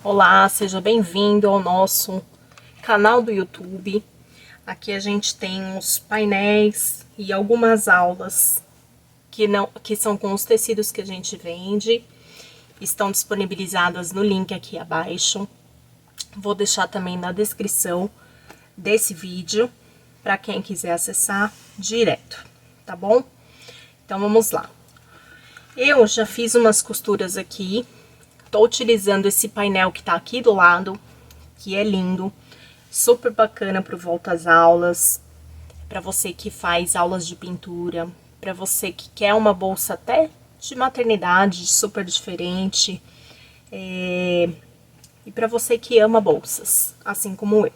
Olá, seja bem-vindo ao nosso canal do YouTube. Aqui a gente tem os painéis e algumas aulas que são com os tecidos que a gente vende. Estão disponibilizadas no link aqui abaixo. Vou deixar também na descrição desse vídeo para quem quiser acessar direto, tá bom? Então vamos lá. Eu já fiz umas costuras aqui. Tô utilizando esse painel que tá aqui do lado, que é lindo, super bacana pro volta às aulas, para você que faz aulas de pintura, para você que quer uma bolsa até de maternidade, super diferente, e para você que ama bolsas, assim como eu.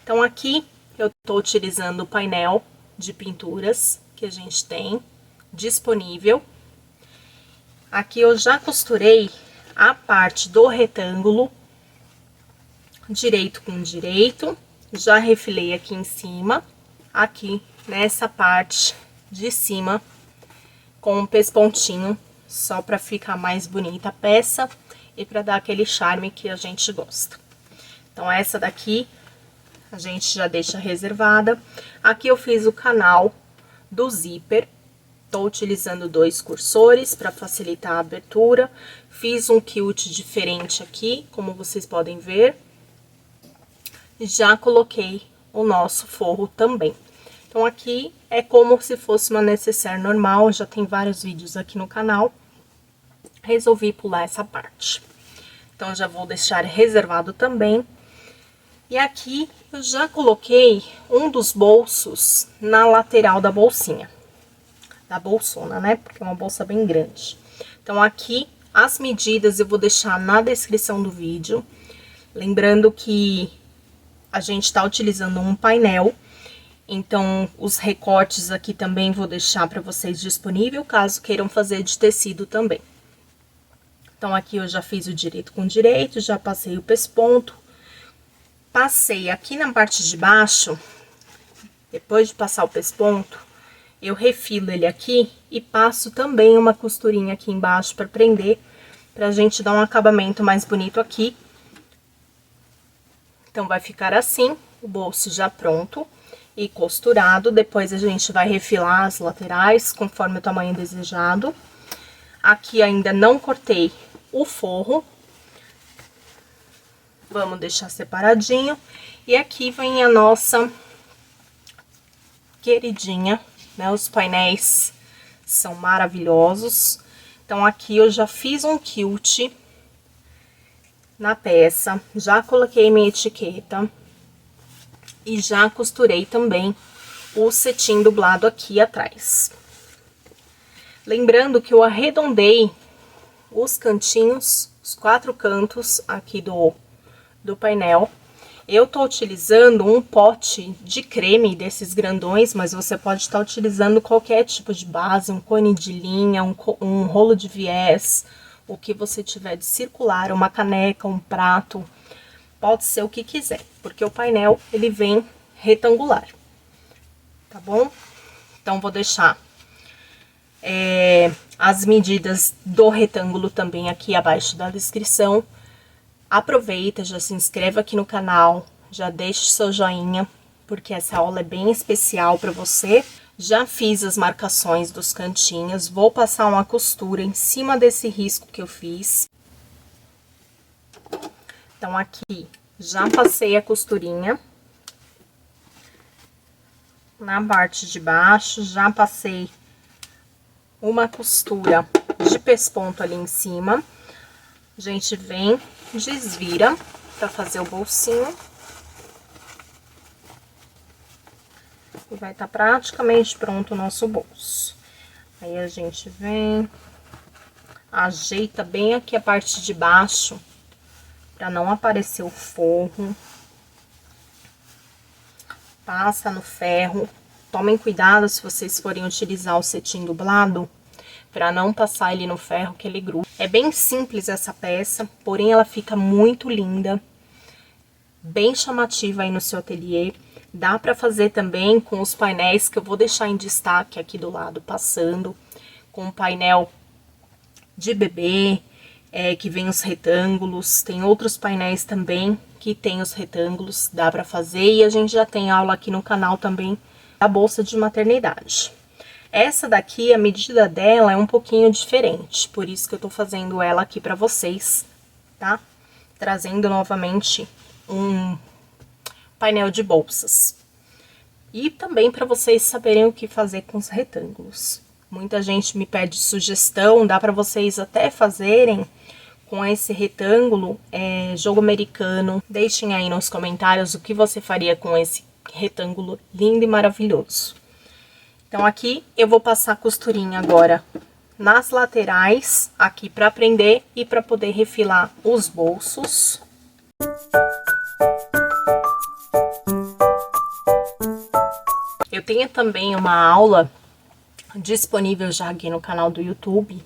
Então aqui eu tô utilizando o painel de pinturas que a gente tem disponível. Aqui eu já costurei a parte do retângulo, direito com direito, já refilei aqui em cima, aqui nessa parte de cima, com um pespontinho, só para ficar mais bonita a peça e para dar aquele charme que a gente gosta. Então essa daqui a gente já deixa reservada. Aqui eu fiz o canal do zíper. Estou utilizando 2 cursores para facilitar a abertura. Fiz um quilt diferente aqui, como vocês podem ver. Já coloquei o nosso forro também. Então, aqui é como se fosse uma nécessaire normal. Já tem vários vídeos aqui no canal. Resolvi pular essa parte. Então, já vou deixar reservado também. E aqui eu já coloquei um dos bolsos na lateral da bolsinha. Da bolsona, né? Porque é uma bolsa bem grande. Então, aqui, as medidas eu vou deixar na descrição do vídeo. Lembrando que a gente tá utilizando um painel. Então, os recortes aqui também vou deixar para vocês disponível, caso queiram fazer de tecido também. Então, aqui eu já fiz o direito com direito, já passei o pesponto. Passei aqui na parte de baixo, depois de passar o pesponto, eu refilo ele aqui e passo também uma costurinha aqui embaixo para prender, pra gente dar um acabamento mais bonito aqui. Então, vai ficar assim, o bolso já pronto e costurado. Depois a gente vai refilar as laterais, conforme o tamanho desejado. Aqui ainda não cortei o forro. Vamos deixar separadinho. E aqui vem a nossa queridinha, né? Os painéis são maravilhosos. Então, aqui eu já fiz um quilt na peça, já coloquei minha etiqueta e já costurei também o cetim dublado aqui atrás. Lembrando que eu arredondei os cantinhos, os 4 cantos aqui do painel. Eu tô utilizando um pote de creme desses grandões, mas você pode estar utilizando qualquer tipo de base, um cone de linha, um rolo de viés, o que você tiver de circular, uma caneca, um prato, pode ser o que quiser, porque o painel ele vem retangular, tá bom? Então, vou deixar as medidas do retângulo também aqui abaixo da descrição. Aproveita, já se inscreve aqui no canal, já deixa seu joinha, porque essa aula é bem especial para você. Já fiz as marcações dos cantinhos, vou passar uma costura em cima desse risco que eu fiz. Então, aqui já passei a costurinha na parte de baixo, já passei uma costura de pesponto ali em cima. A gente vem, desvira para fazer o bolsinho. E vai estar praticamente pronto o nosso bolso. Aí a gente vem, ajeita bem aqui a parte de baixo, para não aparecer o forro. Passa no ferro. Tomem cuidado se vocês forem utilizar o cetim dublado, para não passar ele no ferro que ele gruda. É bem simples essa peça, porém ela fica muito linda, bem chamativa aí no seu ateliê. Dá para fazer também com os painéis que eu vou deixar em destaque aqui do lado passando, com um painel de bebê, que vem os retângulos. Tem outros painéis também que tem os retângulos, dá pra fazer. E a gente já tem aula aqui no canal também da bolsa de maternidade. Essa daqui, a medida dela é um pouquinho diferente, por isso que eu tô fazendo ela aqui pra vocês, tá? Trazendo novamente um painel de bolsas. E também para vocês saberem o que fazer com os retângulos. Muita gente me pede sugestão, dá para vocês até fazerem com esse retângulo jogo americano. Deixem aí nos comentários o que você faria com esse retângulo lindo e maravilhoso. Então aqui eu vou passar costurinha agora nas laterais, aqui para prender e para poder refilar os bolsos. Eu tenho também uma aula disponível já aqui no canal do YouTube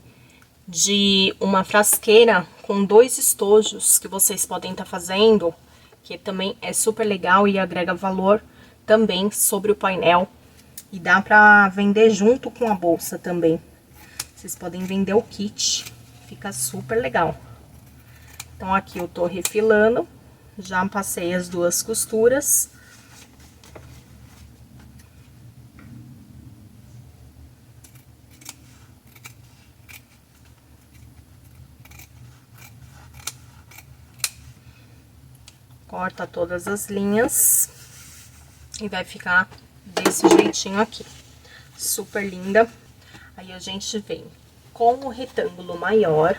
de uma frasqueira com 2 estojos que vocês podem estar fazendo, que também é super legal e agrega valor também sobre o painel. E dá pra vender junto com a bolsa também. Vocês podem vender o kit, fica super legal. Então aqui eu tô refilando, já passei as 2 costuras. Corta todas as linhas e vai ficar desse jeitinho aqui, super linda. Aí a gente vem com o retângulo maior,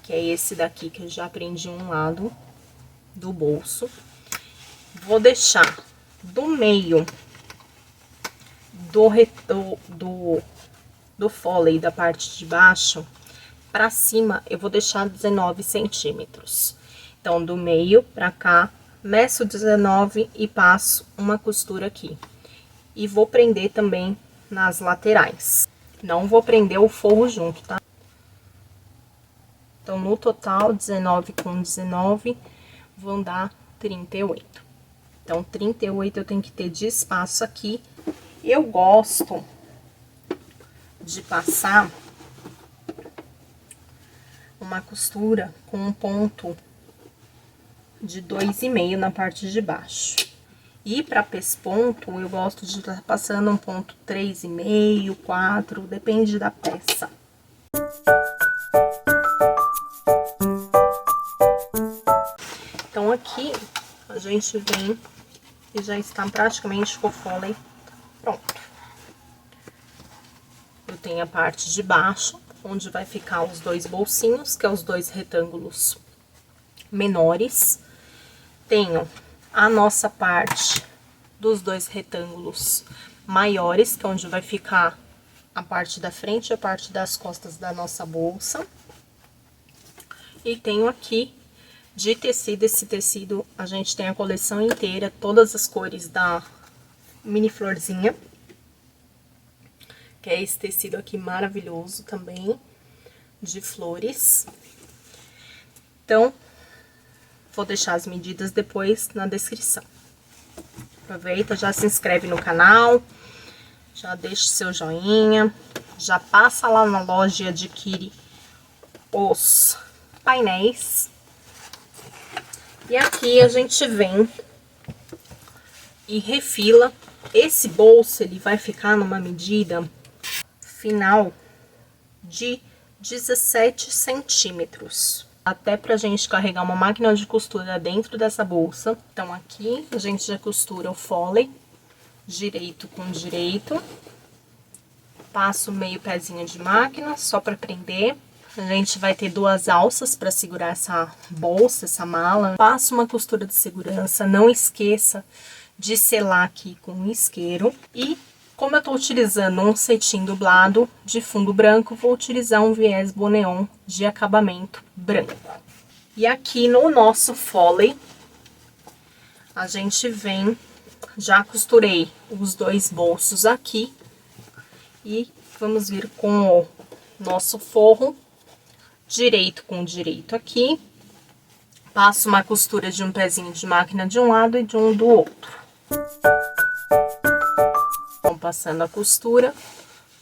que é esse daqui que eu já prendi um lado do bolso. Vou deixar do meio do foley da parte de baixo para cima, eu vou deixar 19 centímetros. Então, do meio pra cá, meço 19 e passo uma costura aqui. E vou prender também nas laterais. Não vou prender o forro junto, tá? Então, no total, 19 com 19, vão dar 38. Então, 38 eu tenho que ter de espaço aqui. Eu gosto de passar uma costura com um ponto de 2,5 na parte de baixo. E para pesponto, eu gosto de estar passando um ponto 3,5, 4, depende da peça. Então, aqui, a gente vem e já está praticamente com o foley pronto. Eu tenho a parte de baixo, onde vai ficar os 2 bolsinhos, que é os 2 retângulos menores. Tenho a nossa parte dos 2 retângulos maiores, que é onde vai ficar a parte da frente e a parte das costas da nossa bolsa. E tenho aqui de tecido, esse tecido a gente tem a coleção inteira, todas as cores da mini florzinha, que é esse tecido aqui maravilhoso também, de flores. Então, vou deixar as medidas depois na descrição. Aproveita, já se inscreve no canal, já deixa o seu joinha, já passa lá na loja e adquire os painéis. E aqui a gente vem e refila. Esse bolso, ele vai ficar numa medida final de 17 centímetros. Até pra gente carregar uma máquina de costura dentro dessa bolsa. Então, aqui a gente já costura o foley, direito com direito. Passo meio pezinho de máquina, só pra prender. A gente vai ter 2 alças pra segurar essa bolsa, essa mala. Passo uma costura de segurança, não esqueça de selar aqui com um isqueiro. E, como eu tô utilizando um cetim dublado de fundo branco, vou utilizar um viés boneon de acabamento branco. E aqui no nosso foley, a gente vem, já costurei os 2 bolsos aqui. E vamos vir com o nosso forro, direito com direito aqui. Passo uma costura de um pezinho de máquina de um lado e de um do outro. Passando a costura,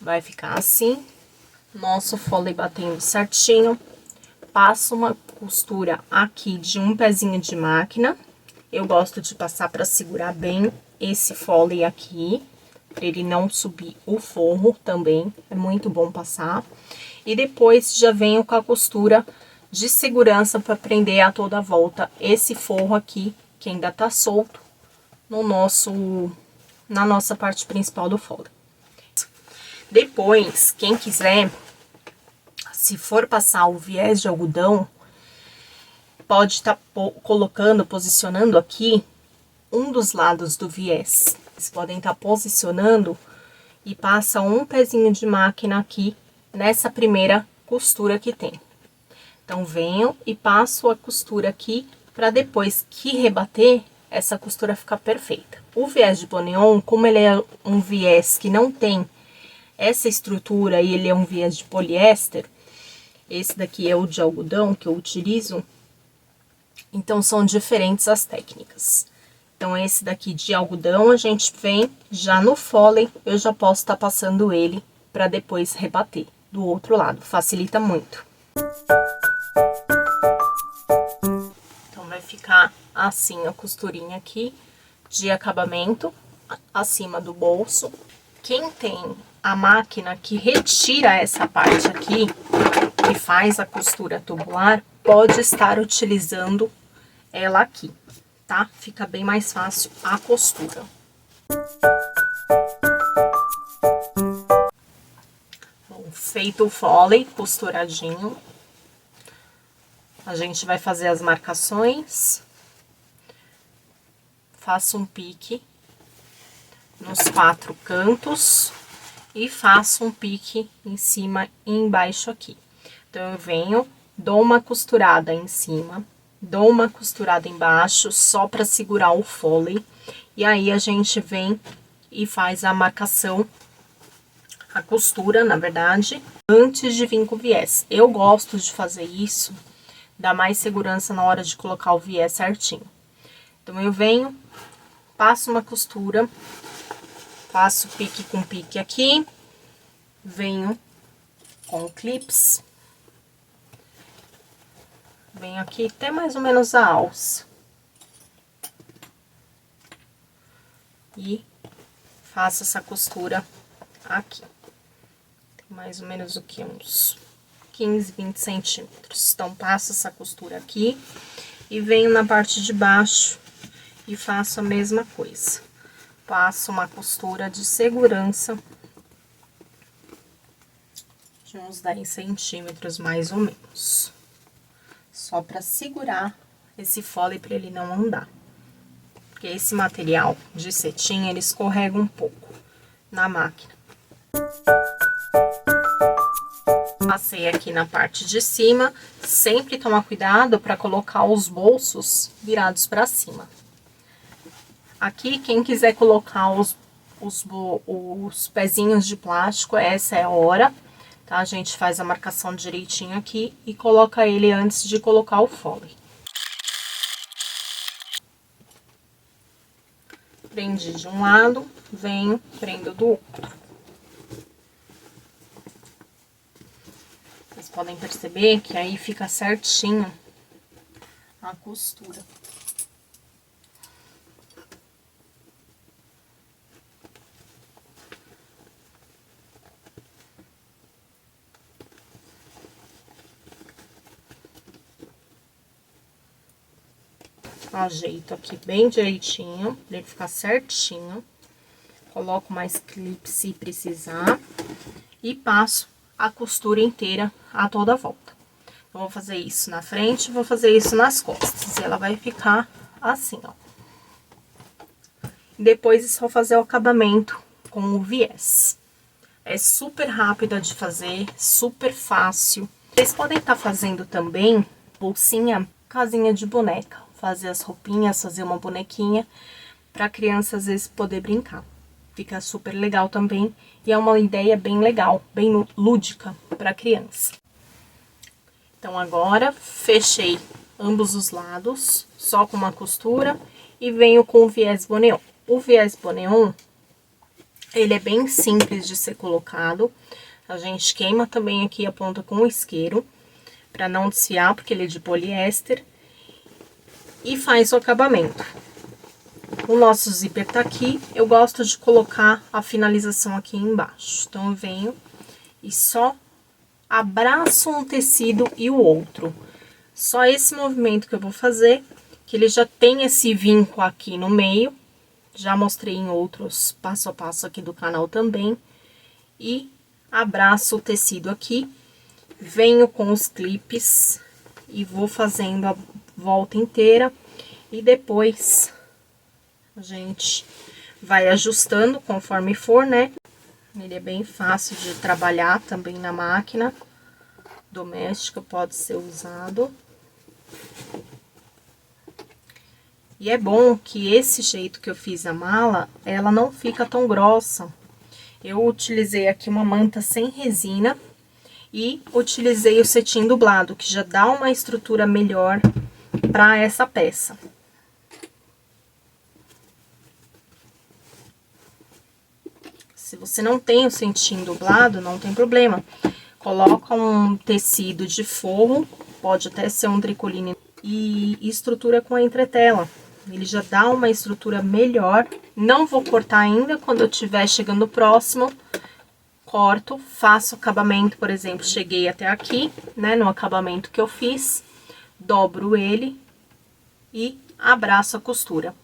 vai ficar assim, nosso foley batendo certinho. passo uma costura aqui de um pezinho de máquina. Eu gosto de passar para segurar bem esse fole aqui, para ele não subir o forro também, é muito bom passar. E depois já venho com a costura de segurança para prender a toda volta esse forro aqui, que ainda tá solto na nossa parte principal do fole. Depois, quem quiser, se for passar o viés de algodão, pode estar posicionando aqui um dos lados do viés. Vocês podem estar posicionando e passa um pezinho de máquina aqui nessa primeira costura que tem. Então, venho e passo a costura aqui para depois que rebater, essa costura ficar perfeita. O viés de Boneon, como ele é um viés que não tem essa estrutura e ele é um viés de poliéster, esse daqui é o de algodão que eu utilizo, então são diferentes as técnicas. Então, esse daqui de algodão, a gente vem já no fole, eu já posso estar passando ele para depois rebater do outro lado, facilita muito. Então, vai ficar assim a costurinha aqui de acabamento, acima do bolso. Quem tem a máquina que retira essa parte aqui, que faz a costura tubular, pode estar utilizando ela aqui, tá? Fica bem mais fácil a costura. Bom, feito o fole, costuradinho, a gente vai fazer as marcações. Faço um pique nos 4 cantos e faço um pique em cima e embaixo aqui. Então, eu venho, dou uma costurada em cima, dou uma costurada embaixo, só para segurar o fole. E aí, a gente vem e faz a marcação, a costura, na verdade, antes de vir com o viés. Eu gosto de fazer isso, dá mais segurança na hora de colocar o viés certinho. Então, eu venho, passo uma costura, faço pique com pique aqui, venho com clips, venho aqui até mais ou menos a alça. E faço essa costura aqui. Tem mais ou menos o que? Uns 15, 20 centímetros. Então, passo essa costura aqui e venho na parte de baixo e faço a mesma coisa. Passo uma costura de segurança de uns 10 centímetros, mais ou menos. Só para segurar esse fole para ele não andar. Porque esse material de cetim, ele escorrega um pouco na máquina. Passei aqui na parte de cima, sempre tomar cuidado para colocar os bolsos virados para cima. Aqui, quem quiser colocar os pezinhos de plástico, essa é a hora, tá? A gente faz a marcação direitinho aqui e coloca ele antes de colocar o fole. Prendi de um lado, venho, prendo do outro. Vocês podem perceber que aí fica certinho a costura. Ajeito aqui bem direitinho, pra ele ficar certinho. Coloco mais clipe se precisar. E passo a costura inteira a toda volta. Eu vou fazer isso na frente, vou fazer isso nas costas. E ela vai ficar assim, ó. Depois é só fazer o acabamento com o viés. É super rápida de fazer, super fácil. Vocês podem estar fazendo também bolsinha, casinha de boneca. Fazer as roupinhas, fazer uma bonequinha para criança às vezes poder brincar. Fica super legal também e é uma ideia bem legal, bem lúdica para criança. Então agora fechei ambos os lados, só com uma costura e venho com o viés Boneon. O viés Boneon, ele é bem simples de ser colocado. A gente queima também aqui a ponta com o isqueiro para não desfiar, porque ele é de poliéster. E faz o acabamento. O nosso zíper tá aqui, eu gosto de colocar a finalização aqui embaixo. Então, eu venho e só abraço um tecido e o outro. Só esse movimento que eu vou fazer, que ele já tem esse vinco aqui no meio. Já mostrei em outros passo a passo aqui do canal também. E abraço o tecido aqui, venho com os clipes e vou fazendo a volta inteira. E depois a gente vai ajustando conforme for, né? Ele é bem fácil de trabalhar também na máquina doméstica, pode ser usado. E é bom que esse jeito que eu fiz a mala, ela não fica tão grossa. Eu utilizei aqui uma manta sem resina e utilizei o cetim dublado, que já dá uma estrutura melhor para essa peça. Se você não tem o cetim dublado, não tem problema. Coloca um tecido de forro, pode até ser um tricoline, e estrutura com a entretela. Ele já dá uma estrutura melhor. Não vou cortar ainda, quando eu estiver chegando próximo, corto, faço acabamento, por exemplo, cheguei até aqui, né, no acabamento que eu fiz, dobro ele e abraço a costura.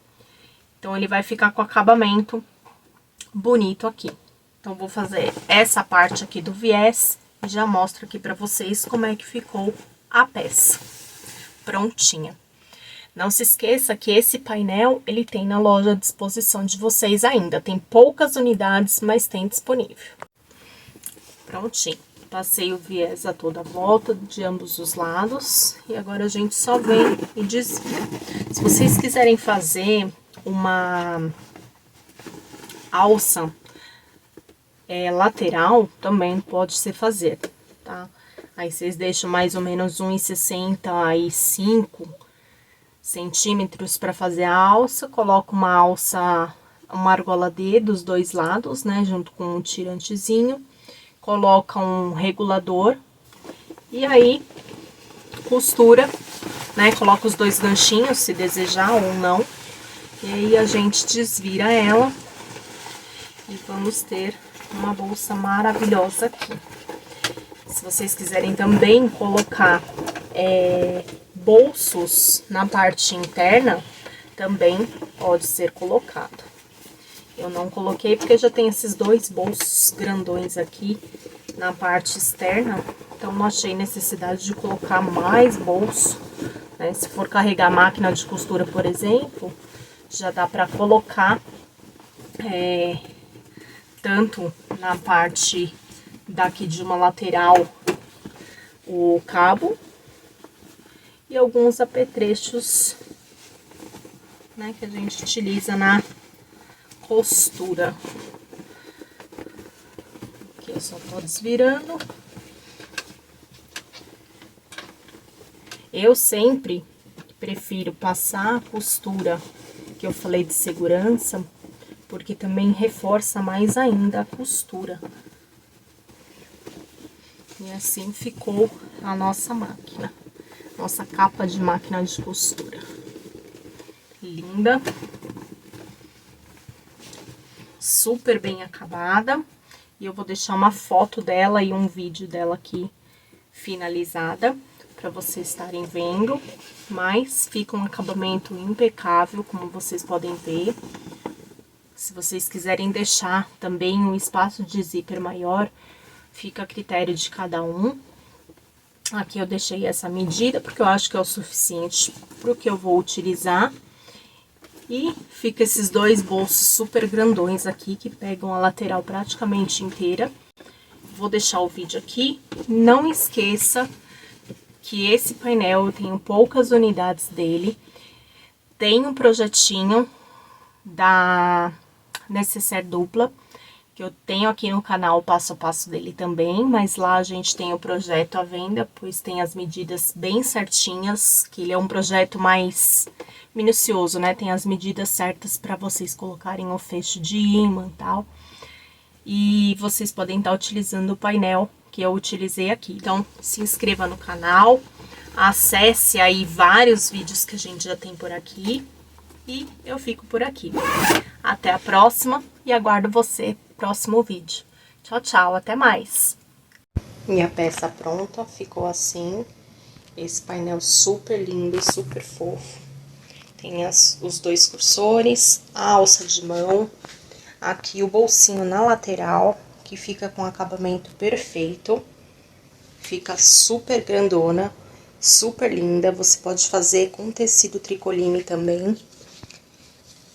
Então, ele vai ficar com acabamento bonito aqui. Então, vou fazer essa parte aqui do viés e já mostro aqui pra vocês como é que ficou a peça. Prontinha. Não se esqueça que esse painel, ele tem na loja à disposição de vocês ainda. Tem poucas unidades, mas tem disponível. Prontinho. Passei o viés a toda a volta de ambos os lados. E agora a gente só vem e desvia. Se vocês quiserem fazer uma alça lateral, também pode ser fazer, tá? Aí vocês deixam mais ou menos 1,65 centímetros para fazer a alça, coloca uma alça, uma argola D dos dois lados, né, junto com um tirantezinho, coloca um regulador e aí costura, né, coloca os dois ganchinhos, se desejar ou não, e aí a gente desvira ela e vamos ter uma bolsa maravilhosa aqui. Se vocês quiserem também colocar bolsos na parte interna, também pode ser colocado. Eu não coloquei porque já tem esses dois bolsos grandões aqui na parte externa, então não achei necessidade de colocar mais bolso, né? Se for carregar a máquina de costura, por exemplo, já dá para colocar tanto na parte daqui de uma lateral o cabo e alguns apetrechos, né, que a gente utiliza na costura. Aqui eu só tô desvirando. Eu sempre prefiro passar a costura que eu falei de segurança, porque também reforça mais ainda a costura. E assim ficou a nossa máquina, nossa capa de máquina de costura. Linda. Super bem acabada. E eu vou deixar uma foto dela e um vídeo dela aqui finalizada, para vocês estarem vendo. Mas fica um acabamento impecável, como vocês podem ver. Se vocês quiserem deixar também um espaço de zíper maior, fica a critério de cada um. Aqui eu deixei essa medida, porque eu acho que é o suficiente para o que eu vou utilizar. E fica esses dois bolsos super grandões aqui, que pegam a lateral praticamente inteira. Vou deixar o vídeo aqui. Não esqueça que esse painel, eu tenho poucas unidades dele. Tem um projetinho da necessaire dupla, que eu tenho aqui no canal o passo a passo dele também, mas lá a gente tem o projeto à venda, pois tem as medidas bem certinhas, que ele é um projeto mais minucioso, né? Tem as medidas certas para vocês colocarem o fecho de ímã e tal. E vocês podem estar utilizando o painel que eu utilizei aqui. Então, se inscreva no canal, acesse aí vários vídeos que a gente já tem por aqui. E eu fico por aqui. Até a próxima e aguardo você no próximo vídeo. Tchau, tchau, até mais! Minha peça pronta, ficou assim. Esse painel super lindo e super fofo. Tem os dois cursores, a alça de mão. Aqui o bolsinho na lateral, que fica com acabamento perfeito. Fica super grandona, super linda. Você pode fazer com tecido tricoline também.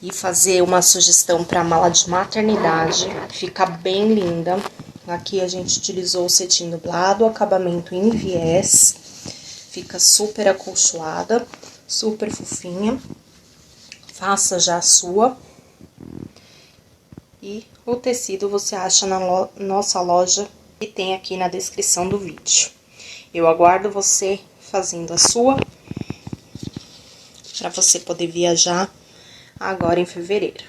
E fazer uma sugestão para mala de maternidade. Fica bem linda. Aqui a gente utilizou o cetim dublado, acabamento em viés. Fica super acolchoada, super fofinha. Faça já a sua. E o tecido você acha na nossa loja e tem aqui na descrição do vídeo. Eu aguardo você fazendo a sua, para você poder viajar agora em fevereiro.